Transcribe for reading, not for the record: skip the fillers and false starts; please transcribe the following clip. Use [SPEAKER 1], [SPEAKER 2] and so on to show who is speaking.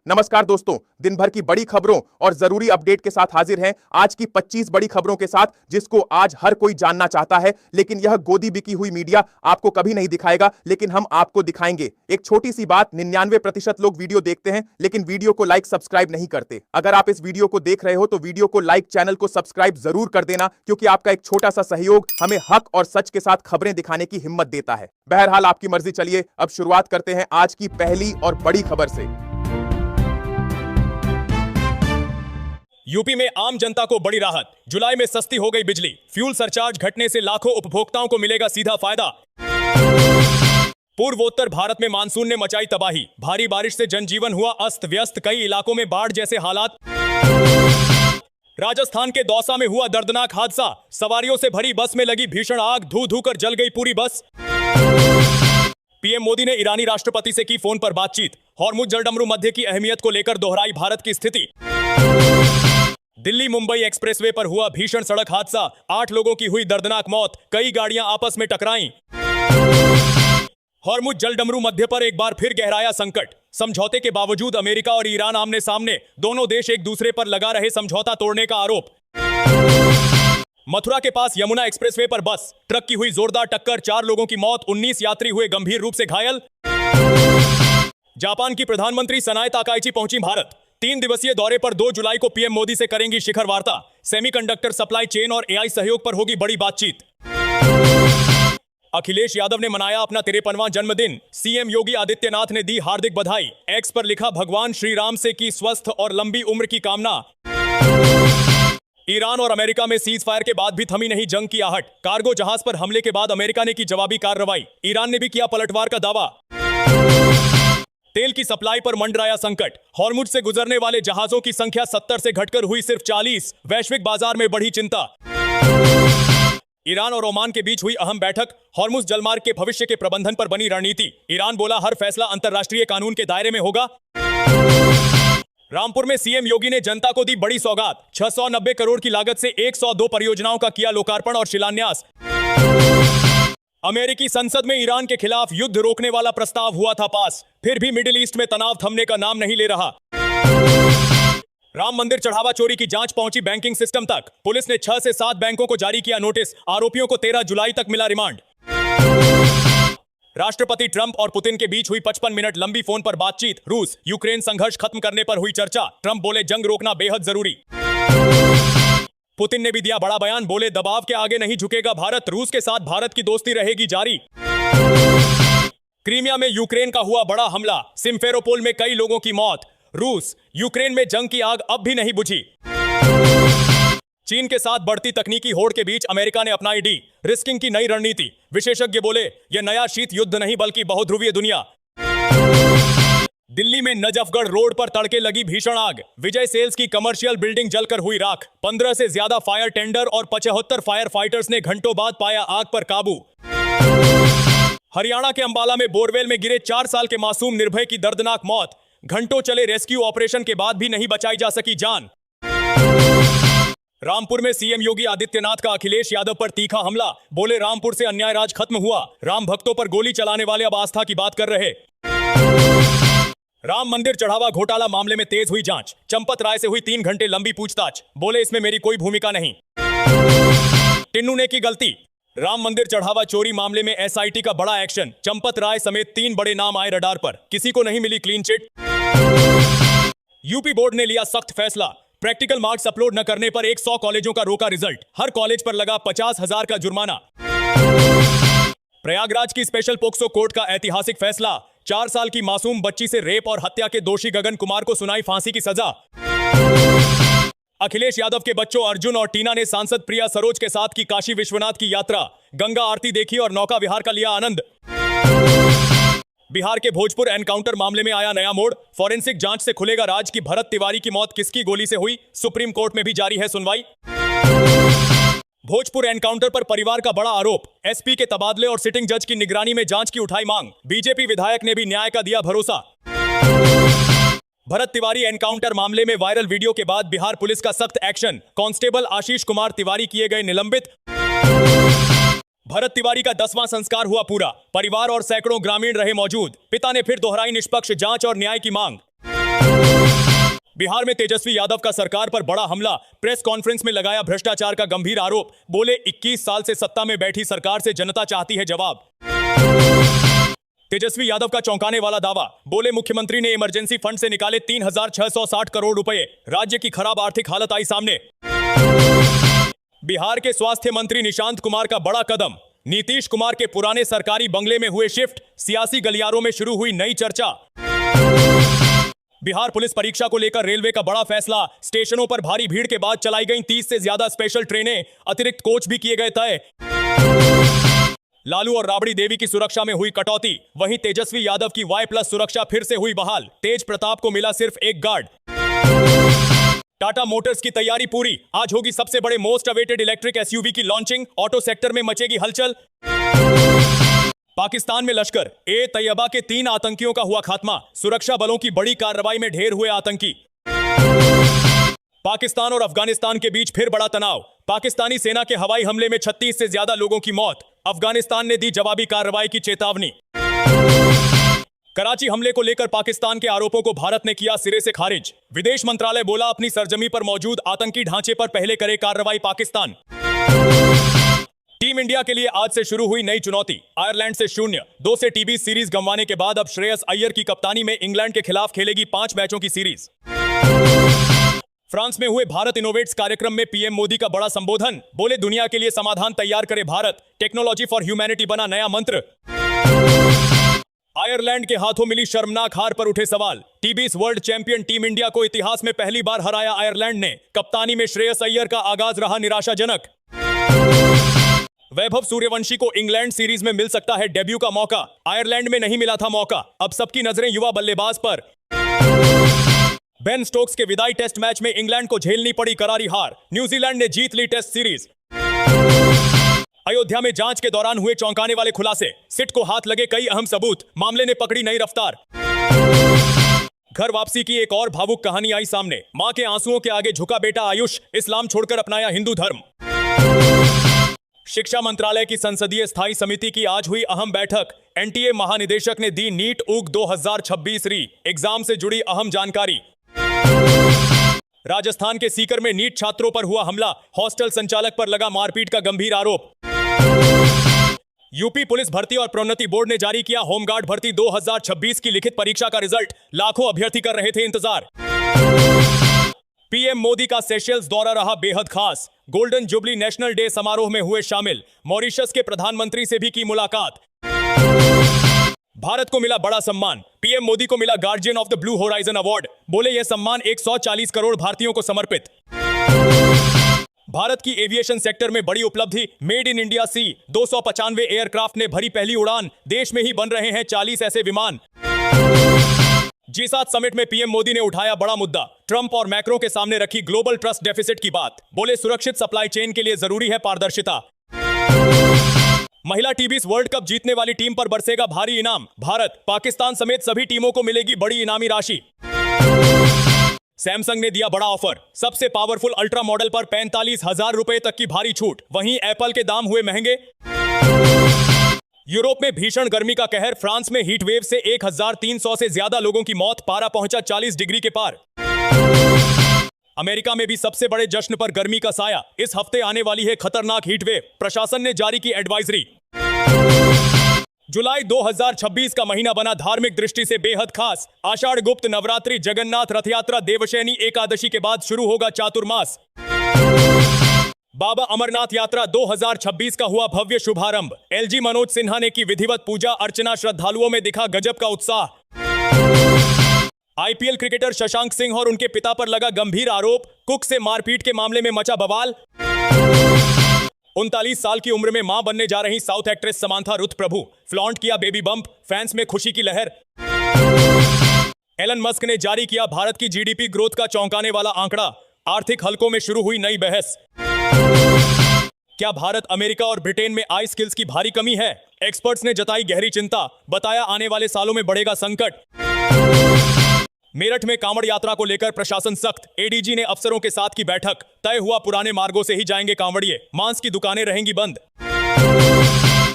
[SPEAKER 1] नमस्कार दोस्तों, दिन भर की बड़ी खबरों और जरूरी अपडेट के साथ हाजिर हैं आज की 25 बड़ी खबरों के साथ, जिसको आज हर कोई जानना चाहता है, लेकिन यह गोदी बिकी हुई मीडिया आपको कभी नहीं दिखाएगा, लेकिन हम आपको दिखाएंगे। एक छोटी सी बात, 99% लोग वीडियो देखते हैं लेकिन वीडियो को लाइक सब्सक्राइब नहीं करते। अगर आप इस वीडियो को देख रहे हो तो वीडियो को लाइक, चैनल को सब्सक्राइब जरूर कर देना, क्योंकि आपका एक छोटा सा सहयोग हमें हक और सच के साथ खबरें दिखाने की हिम्मत देता है। बहरहाल आपकी मर्जी। चलिए अब शुरुआत करते हैं आज की पहली और बड़ी खबर से।
[SPEAKER 2] यूपी में आम जनता को बड़ी राहत, जुलाई में सस्ती हो गई बिजली। फ्यूल सरचार्ज घटने से लाखों उपभोक्ताओं को मिलेगा सीधा फायदा। पूर्वोत्तर भारत में मानसून ने मचाई तबाही, भारी बारिश से जनजीवन हुआ अस्त व्यस्त, कई इलाकों में बाढ़ जैसे हालात। राजस्थान के दौसा में हुआ दर्दनाक हादसा, सवारियों से भरी बस में लगी भीषण आग, धू धू कर जल गई पूरी बस। पीएम मोदी ने ईरानी राष्ट्रपति से की फोन पर बातचीत, हॉर्मुज जलडमरू मध्य की अहमियत को लेकर दोहराई भारत की स्थिति। दिल्ली मुंबई एक्सप्रेसवे पर हुआ भीषण सड़क हादसा, 8 लोगों की हुई दर्दनाक मौत, कई गाड़ियां आपस में टकराईं। हॉर्मुज जलडमरू मध्य पर एक बार फिर गहराया संकट, समझौते के बावजूद अमेरिका और ईरान आमने सामने, दोनों देश एक दूसरे पर लगा रहे समझौता तोड़ने का आरोप। मथुरा के पास यमुना एक्सप्रेसवे पर बस ट्रक की हुई जोरदार टक्कर, 4 लोगों की मौत, 19 यात्री हुए गंभीर रूप से घायल। जापान की प्रधानमंत्री सनाए ताकाइची पहुंची भारत, 3 दिवसीय दौरे पर 2 जुलाई को पीएम मोदी से करेंगी शिखर वार्ता। सेमीकंडक्टर सप्लाई चेन और एआई सहयोग पर होगी बड़ी बातचीत। अखिलेश यादव ने मनाया अपना 53वां जन्मदिन, सीएम योगी आदित्यनाथ ने दी हार्दिक बधाई। एक्स पर लिखा, भगवान श्री राम से की स्वस्थ और लंबी उम्र की कामना। ईरान और अमेरिका में सीज फायर के बाद भी थमी नहीं जंग की आहट, कार्गो जहाज पर हमले के बाद अमेरिका ने की जवाबी कार्रवाई, ईरान ने भी किया पलटवार का दावा। तेल की सप्लाई पर मंडराया संकट, हॉर्मुज से गुजरने वाले जहाजों की संख्या 70 से घटकर हुई सिर्फ 40, वैश्विक बाजार में बढ़ी चिंता। ईरान और ओमान के बीच हुई अहम बैठक, हॉर्मुज जलमार्ग के भविष्य के प्रबंधन पर बनी रणनीति। ईरान बोला हर फैसला अंतर्राष्ट्रीय कानून के दायरे में होगा। रामपुर में सीएम योगी ने जनता को दी बड़ी सौगात, 690 करोड़ की लागत से 102 परियोजनाओं का किया लोकार्पण और शिलान्यास। अमेरिकी संसद में ईरान के खिलाफ युद्ध रोकने वाला प्रस्ताव हुआ था पास, फिर भी मिडिल ईस्ट में तनाव थमने का नाम नहीं ले रहा। राम मंदिर चढ़ावा चोरी की जांच पहुंची बैंकिंग सिस्टम तक, पुलिस ने 6 से 7 बैंकों को जारी किया नोटिस, आरोपियों को 13 जुलाई तक मिला रिमांड। राष्ट्रपति ट्रंप और पुतिन के बीच हुई 55 मिनट लंबी फोन पर बातचीत, रूस यूक्रेन संघर्ष खत्म करने पर हुई चर्चा, ट्रंप बोले जंग रोकना बेहद जरूरी। पुतिन ने भी दिया बड़ा बयान, बोले दबाव के आगे नहीं झुकेगा भारत, रूस के साथ भारत की दोस्ती रहेगी जारी। क्रीमिया में यूक्रेन का हुआ बड़ा हमला, सिम्फेरोपोल में कई लोगों की मौत, रूस यूक्रेन में जंग की आग अब भी नहीं बुझी। चीन के साथ बढ़ती तकनीकी होड़ के बीच अमेरिका ने अपनाई डी रिस्किंग की नई रणनीति, विशेषज्ञ बोले यह नया शीत युद्ध नहीं बल्कि बहुध्रुवीय दुनिया। दिल्ली में नजफगढ़ रोड पर तड़के लगी भीषण आग, विजय सेल्स की कमर्शियल बिल्डिंग जलकर हुई राख, 15 से ज्यादा फायर टेंडर और 75 फायर फाइटर्स ने घंटों बाद पाया आग पर काबू। हरियाणा के अंबाला में बोरवेल में गिरे 4 साल के मासूम निर्भय की दर्दनाक मौत, घंटों चले रेस्क्यू ऑपरेशन के बाद भी नहीं बचाई जा सकी जान। रामपुर में सीएम योगी आदित्यनाथ का अखिलेश यादव पर तीखा हमला, बोले रामपुर से अन्याय राज खत्म हुआ, राम भक्तों पर गोली चलाने वाले अब आस्था की बात कर रहे। राम मंदिर चढ़ावा घोटाला मामले में तेज हुई जांच, चंपत राय से हुई 3 घंटे लंबी पूछताछ, बोले इसमें मेरी कोई भूमिका नहीं, टिन्नू ने की गलती। राम मंदिर चढ़ावा चोरी मामले में एसआईटी का बड़ा एक्शन, चंपत राय समेत 3 बड़े नाम आए रडार पर, किसी को नहीं मिली क्लीन चिट। यूपी बोर्ड ने लिया सख्त फैसला, प्रैक्टिकल मार्क्स अपलोड न करने पर 100 कॉलेजों का रोका रिजल्ट, हर कॉलेज पर लगा 50,000 का जुर्माना। प्रयागराज की स्पेशल पोक्सो कोर्ट का ऐतिहासिक फैसला, 4 साल की मासूम बच्ची से रेप और हत्या के दोषी गगन कुमार को सुनाई फांसी की सजा। अखिलेश यादव के बच्चों अर्जुन और टीना ने सांसद प्रिया सरोज के साथ की काशी विश्वनाथ की यात्रा, गंगा आरती देखी और नौका विहार का लिया आनंद। बिहार के भोजपुर एनकाउंटर मामले में आया नया मोड़, फॉरेंसिक जांच से खुलेगा राज की भरत तिवारी की मौत किसकी गोली से हुई, सुप्रीम कोर्ट में भी जारी है सुनवाई। भोजपुर एनकाउंटर पर परिवार का बड़ा आरोप, एसपी के तबादले और सिटिंग जज की निगरानी में जांच की उठाई मांग, बीजेपी विधायक ने भी न्याय का दिया भरोसा। भरत तिवारी एनकाउंटर मामले में वायरल वीडियो के बाद बिहार पुलिस का सख्त एक्शन, कांस्टेबल आशीष कुमार तिवारी किए गए निलंबित। भरत तिवारी का 10वां संस्कार हुआ पूरा, परिवार और सैकड़ों ग्रामीण रहे मौजूद, पिता ने फिर दोहराई निष्पक्ष जांच और न्याय की मांग। बिहार में तेजस्वी यादव का सरकार पर बड़ा हमला, प्रेस कॉन्फ्रेंस में लगाया भ्रष्टाचार का गंभीर आरोप। बोले 21 साल से सत्ता में बैठी सरकार से जनता चाहती है जवाब। तेजस्वी यादव का चौंकाने वाला दावा। बोले मुख्यमंत्री ने इमरजेंसी फंड से निकाले 3,660 करोड़ रुपए, राज्य की खराब आर्थिक हालत आई सामने। बिहार के स्वास्थ्य मंत्री निशांत कुमार का बड़ा कदम। नीतीश कुमार के पुराने सरकारी बंगले में हुए शिफ्ट, सियासी गलियारों में शुरू हुई नई चर्चा। बिहार पुलिस परीक्षा को लेकर रेलवे का बड़ा फैसला। स्टेशनों पर भारी भीड़ के बाद चलाई गई 30 से ज्यादा स्पेशल ट्रेनें, अतिरिक्त कोच भी किए गए तय। लालू और राबड़ी देवी की सुरक्षा में हुई कटौती, वहीं तेजस्वी यादव की Y+ सुरक्षा फिर से हुई बहाल। तेज प्रताप को मिला सिर्फ एक गार्ड। टाटा मोटर्स की तैयारी पूरी, आज होगी सबसे बड़े मोस्ट अवेटेड इलेक्ट्रिक SUV की लॉन्चिंग, ऑटो सेक्टर में मचेगी हलचल। पाकिस्तान में लश्कर ए तैयबा के 3 आतंकियों का हुआ खात्मा, सुरक्षा बलों की बड़ी कार्रवाई में ढेर हुए आतंकी। पाकिस्तान और अफगानिस्तान के बीच फिर बड़ा तनाव, पाकिस्तानी सेना के हवाई हमले में 36 से ज्यादा लोगों की मौत, अफगानिस्तान ने दी जवाबी कार्रवाई की चेतावनी। कराची हमले को लेकर पाकिस्तान के आरोपों को भारत ने किया सिरे से खारिज, विदेश मंत्रालय बोला अपनी सरजमी पर मौजूद आतंकी ढांचे पर पहले करे कार्रवाई पाकिस्तान। टीम इंडिया के लिए आज से शुरू हुई नई चुनौती, आयरलैंड से 0-2 से टी20 सीरीज गंवाने के बाद अब श्रेयस अय्यर की कप्तानी में इंग्लैंड के खिलाफ खेलेगी 5 मैचों की सीरीज। फ्रांस में हुए भारत इनोवेट्स कार्यक्रम में पीएम मोदी का बड़ा संबोधन, बोले दुनिया के लिए समाधान तैयार करे भारत, टेक्नोलॉजी फॉर ह्यूमैनिटी बना नया मंत्र। आयरलैंड के हाथों मिली शर्मनाक हार पर उठे सवाल, टी20 वर्ल्ड चैंपियन टीम इंडिया को इतिहास में पहली बार हराया आयरलैंड ने, कप्तानी में श्रेयस अय्यर का आगाज रहा निराशाजनक। वैभव सूर्यवंशी को इंग्लैंड सीरीज में मिल सकता है डेब्यू का मौका, आयरलैंड में नहीं मिला था मौका, अब सबकी नजरें युवा बल्लेबाज पर। बेन स्टोक्स के विदाई टेस्ट मैच में इंग्लैंड को झेलनी पड़ी करारी हार, न्यूजीलैंड ने जीत ली टेस्ट सीरीज। अयोध्या में जांच के दौरान हुए चौंकाने वाले खुलासे, सिट को हाथ लगे कई अहम सबूत, मामले ने पकड़ी नई रफ्तार। घर वापसी की एक और भावुक कहानी आई सामने, मां के आंसुओं के आगे झुका बेटा आयुष, इस्लाम छोड़कर अपनाया हिंदू धर्म। शिक्षा मंत्रालय की संसदीय स्थायी समिति की आज हुई अहम बैठक, एनटीए महानिदेशक ने दी नीट ऊग 2026 री एग्जाम से जुड़ी अहम जानकारी। राजस्थान के सीकर में नीट छात्रों पर हुआ हमला, हॉस्टल संचालक पर लगा मारपीट का गंभीर आरोप। यूपी पुलिस भर्ती और प्रोन्नति बोर्ड ने जारी किया होमगार्ड भर्ती 2026 की लिखित परीक्षा का रिजल्ट, लाखों अभ्यर्थी कर रहे थे इंतजार। पीएम मोदी का सेशेल्स दौरा रहा बेहद खास, गोल्डन जुबली नेशनल डे समारोह में हुए शामिल, मॉरिशस के प्रधानमंत्री से भी की मुलाकात। भारत को मिला बड़ा सम्मान, पीएम मोदी को मिला guardian of the blue horizon award, बोले यह सम्मान 140 करोड़ भारतीयों को समर्पित। भारत की एविएशन सेक्टर में बड़ी उपलब्धि, made in India C 295 aircraft ने भरी पहली उड़ान, देश में ही बन रहे हैं 40 ऐसे विमान। G7 समिट में पीएम मोदी ने उठाया बड़ा मुद्दा, ट्रंप और मैक्रो के सामने रखी ग्लोबल ट्रस्ट डेफिसिट की बात, बोले सुरक्षित सप्लाई चेन के लिए जरूरी है पारदर्शिता। महिला टी20 वर्ल्ड कप जीतने वाली टीम पर बरसेगा भारी इनाम, भारत पाकिस्तान समेत सभी टीमों को मिलेगी बड़ी इनामी राशि। सैमसंग ने दिया बड़ा ऑफर, सबसे पावरफुल अल्ट्रा मॉडल पर 45,000 रुपए तक की भारी छूट, वहीं एप्पल के दाम हुए महंगे। यूरोप में भीषण गर्मी का कहर, फ्रांस में हीट वेव से 1,300 से ज्यादा लोगों की मौत, पारा पहुंचा 40 डिग्री के पार। अमेरिका में भी सबसे बड़े जश्न पर गर्मी का साया, इस हफ्ते आने वाली है खतरनाक हीट वेव, प्रशासन ने जारी की एडवाइजरी। जुलाई 2026 का महीना बना धार्मिक दृष्टि से बेहद खास, आषाढ़ गुप्त नवरात्रि, जगन्नाथ रथ यात्रा, देवशयनी एकादशी के बाद शुरू होगा चातुर्मास। बाबा अमरनाथ यात्रा 2026 का हुआ भव्य शुभारंभ, एलजी मनोज सिन्हा ने की विधिवत पूजा अर्चना, श्रद्धालुओं में दिखा गजब का उत्साह। आईपीएल क्रिकेटर शशांक सिंह और उनके पिता पर लगा गंभीर आरोप, कुक से मारपीट के मामले में मचा बवाल। 39 साल की उम्र में मां बनने जा रही साउथ एक्ट्रेस समांथा रुथ प्रभु, फ्लॉन्ट किया बेबी बम्प, फैंस में खुशी की लहर। एलन मस्क ने जारी किया भारत की जीडीपी ग्रोथ का चौंकाने वाला आंकड़ा, आर्थिक हलकों में शुरू हुई नई बहस। क्या भारत, अमेरिका और ब्रिटेन में आई स्किल्स की भारी कमी है? एक्सपर्ट्स ने जताई गहरी चिंता, बताया आने वाले सालों में बढ़ेगा संकट। मेरठ में कांवड़ यात्रा को लेकर प्रशासन सख्त, एडीजी ने अफसरों के साथ की बैठक, तय हुआ पुराने मार्गों से ही जाएंगे कांवड़िए, मांस की दुकानें रहेंगी बंद।